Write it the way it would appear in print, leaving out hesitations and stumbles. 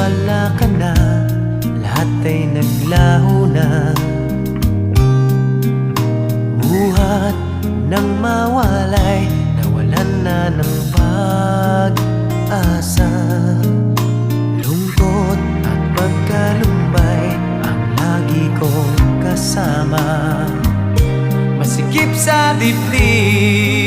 wala ka na, lahat ay naglaho na. Buhat ng mawalay, nawalan na ng pag-asa. Lungkot at pagkalumbay ang lagi kong kasama. Masikip sa dibdib